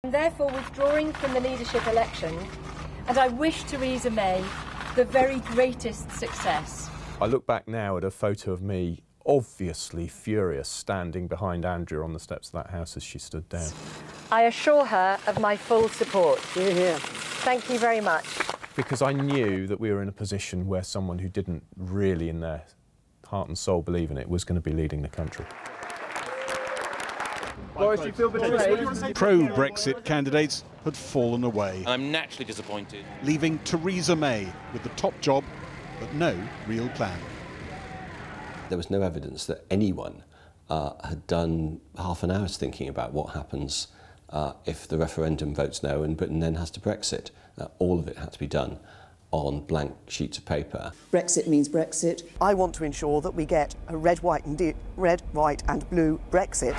I'm therefore withdrawing from the leadership election, and I wish Theresa May the very greatest success. I look back now at a photo of me, obviously furious, standing behind Andrea on the steps of that house as she stood down. I assure her of my full support. Hear, hear. Thank you very much. Because I knew that we were in a position where someone who didn't really in their heart and soul believe in it was going to be leading the country. Boris, you feel betrayed? Pro-Brexit candidates had fallen away, I'm naturally disappointed. leaving Theresa May with the top job but no real plan. There was no evidence that anyone had done half an hour's thinking about what happens if the referendum votes no and Britain then has to Brexit. All of it had to be done on blank sheets of paper. Brexit means Brexit. I want to ensure that we get a red, white and blue Brexit.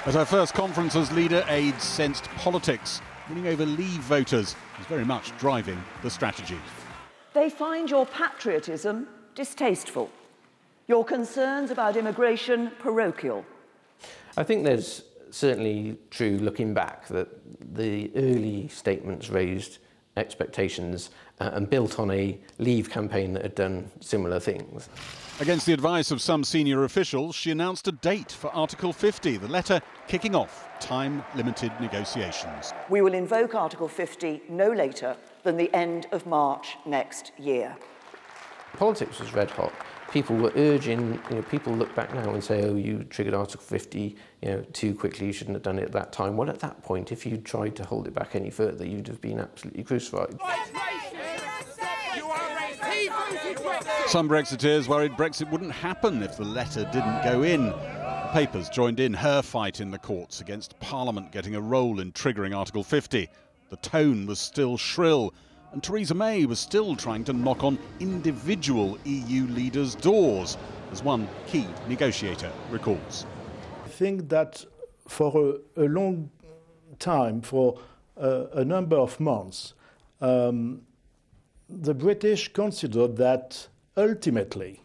At her first conference as leader, aides sensed politics, winning over Leave voters, was very much driving the strategy. They find your patriotism distasteful, your concerns about immigration parochial. I think there's certainly true, looking back, that the early statements raised expectations and built on a Leave campaign that had done similar things. Against the advice of some senior officials, she announced a date for Article 50, the letter kicking off time-limited negotiations. We will invoke Article 50 no later than the end of March next year. Politics was red hot. People were urging, people look back now and say, oh, you triggered Article 50, too quickly, you shouldn't have done it at that time. Well, at that point, if you tried to hold it back any further, you'd have been absolutely crucified. Some Brexiteers worried Brexit wouldn't happen if the letter didn't go in. The papers joined in her fight in the courts against Parliament getting a role in triggering Article 50. The tone was still shrill, and Theresa May was still trying to knock on individual EU leaders' doors, as one key negotiator recalls. I think that for a long time, for a number of months, the British considered that ultimately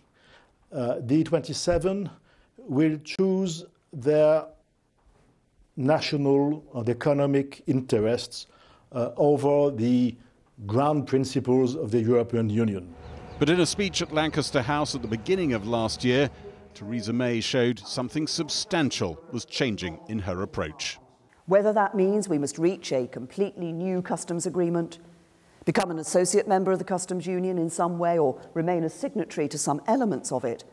the 27 will choose their national and economic interests over the ground principles of the European Union. But in a speech at Lancaster House at the beginning of last year, Theresa May showed something substantial was changing in her approach. Whether that means we must reach a completely new customs agreement, become an associate member of the customs union in some way, or remain a signatory to some elements of it,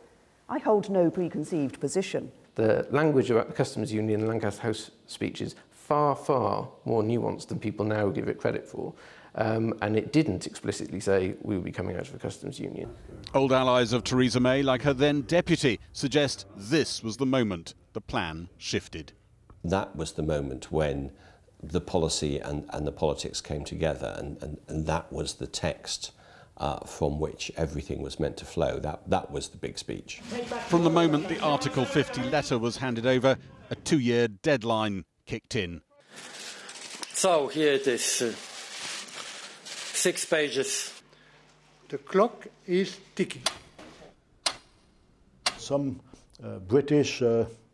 I hold no preconceived position. The language about the customs union in the Lancaster House speech is far, far more nuanced than people now give it credit for. And it didn't explicitly say we will be coming out of a customs union. Old allies of Theresa May, like her then deputy, suggest this was the moment the plan shifted. That was the moment when the policy and the politics came together, and that was the text from which everything was meant to flow. That was the big speech. From the moment the Article 50 letter was handed over, a 2-year deadline kicked in. So here it is, 6 pages. The clock is ticking. Some British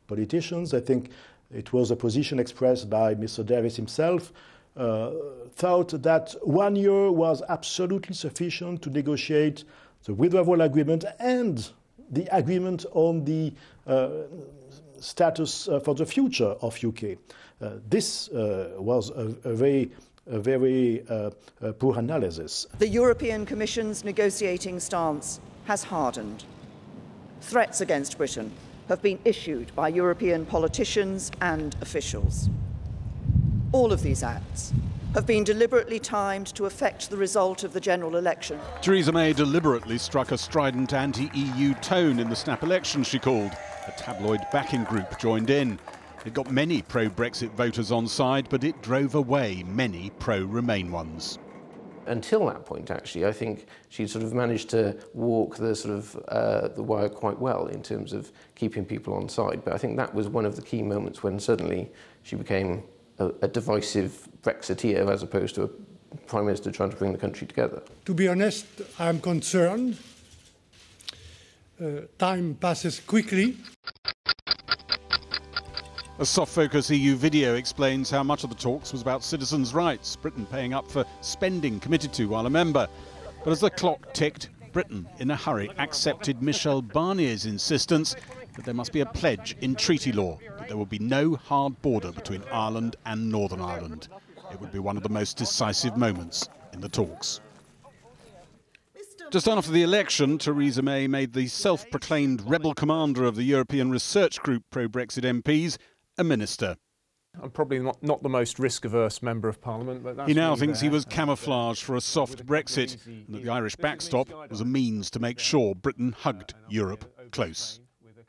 politicians, I think it was a position expressed by Mr. Davis himself, thought that 1 year was absolutely sufficient to negotiate the withdrawal agreement and the agreement on the status for the future of UK. This was a very poor analysis. The European Commission's negotiating stance has hardened. Threats against Britain have been issued by European politicians and officials. All of these acts have been deliberately timed to affect the result of the general election. Theresa May deliberately struck a strident anti-EU tone in the snap election, she called. A tabloid backing group joined in. It got many pro-Brexit voters on side, but it drove away many pro-Remain ones. Until that point, actually, I think she sort of managed to walk the sort of the wire quite well in terms of keeping people on side. But I think that was one of the key moments when suddenly she became a divisive Brexiteer as opposed to a Prime Minister trying to bring the country together. To be honest, I'm concerned. Time passes quickly. A soft-focus EU video explains how much of the talks was about citizens' rights, Britain paying up for spending committed to while a member. But as the clock ticked, Britain, in a hurry, accepted Michel Barnier's insistence that there must be a pledge in treaty law that there will be no hard border between Ireland and Northern Ireland. It would be one of the most decisive moments in the talks. Just after the election, Theresa May made the self-proclaimed rebel commander of the European Research Group pro-Brexit MPs a minister. I'm probably not the most risk-averse member of Parliament, but that's he now thinks he was camouflaged for a soft Brexit and that the Irish backstop was a means to make sure Britain hugged Europe close.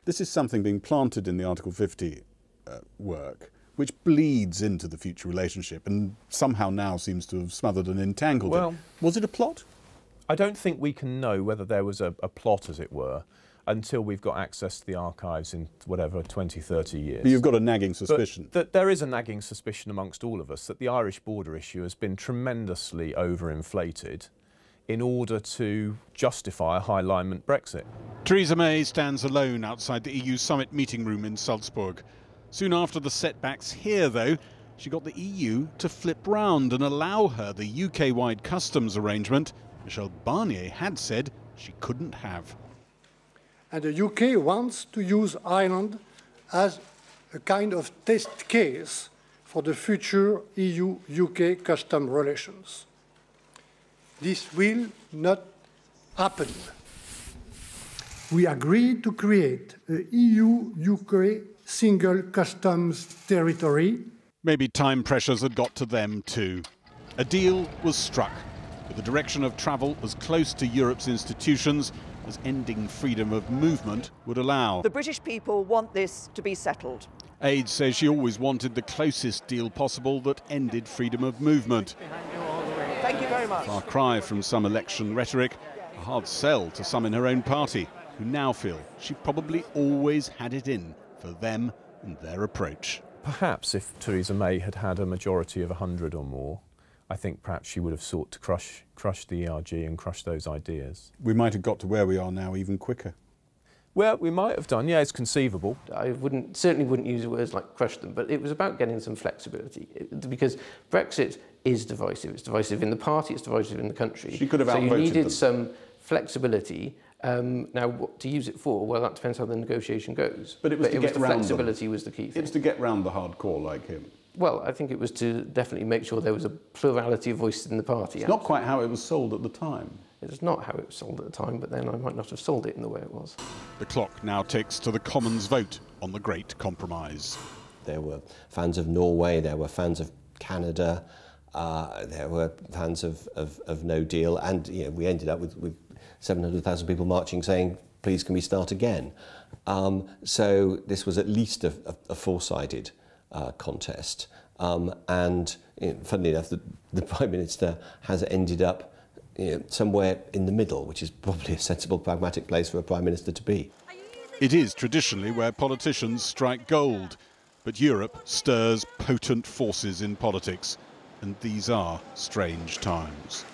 This is something being planted in the Article 50 work, which bleeds into the future relationship and somehow now seems to have smothered and entangled it. Was it a plot? I don't think we can know whether there was a plot, as it were, until we've got access to the archives in, whatever, 20, 30 years. But you've got a nagging suspicion. That there is a nagging suspicion amongst all of us that the Irish border issue has been tremendously overinflated in order to justify a high-alignment Brexit. Theresa May stands alone outside the EU summit meeting room in Salzburg. Soon after the setbacks here, though, she got the EU to flip round and allow her the UK-wide customs arrangement Michel Barnier had said she couldn't have. And the UK wants to use Ireland as a kind of test case for the future EU-UK custom relations. This will not happen. We agreed to create an EU-UK single customs territory. Maybe time pressures had got to them too. A deal was struck, with the direction of travel as close to Europe's institutions as ending freedom of movement would allow. The British people want this to be settled. Aide says she always wanted the closest deal possible that ended freedom of movement. Thank you very much. Far cry from some election rhetoric, a hard sell to some in her own party, who now feel she probably always had it in for them and their approach. Perhaps if Theresa May had had a majority of 100 or more, I think perhaps she would have sought to crush the ERG and crush those ideas. We might have got to where we are now even quicker. Well, we might have done, yeah, it's conceivable. I certainly wouldn't use words like crush them, but it was about getting some flexibility, because Brexit is divisive. It's divisive in the party, it's divisive in the country. She could have outvoted them. So you needed them. some flexibility. Now, what to use it for? Well, that depends how the negotiation goes. But it was the flexibility was the key thing. It was to get round the hardcore like him. Well, I think it was to definitely make sure there was a plurality of voices in the party. It's not quite how it was sold at the time. It's not how it was sold at the time, but then I might not have sold it in the way it was. The clock now ticks to the Commons' vote on the Great Compromise. There were fans of Norway, there were fans of Canada, there were fans of No Deal, and we ended up with 700,000 people marching saying, please can we start again? So this was at least a four-sided contest. And funnily enough, the Prime Minister has ended up somewhere in the middle, which is probably a sensible, pragmatic place for a Prime Minister to be. It is traditionally where politicians strike gold, but Europe stirs potent forces in politics, and these are strange times.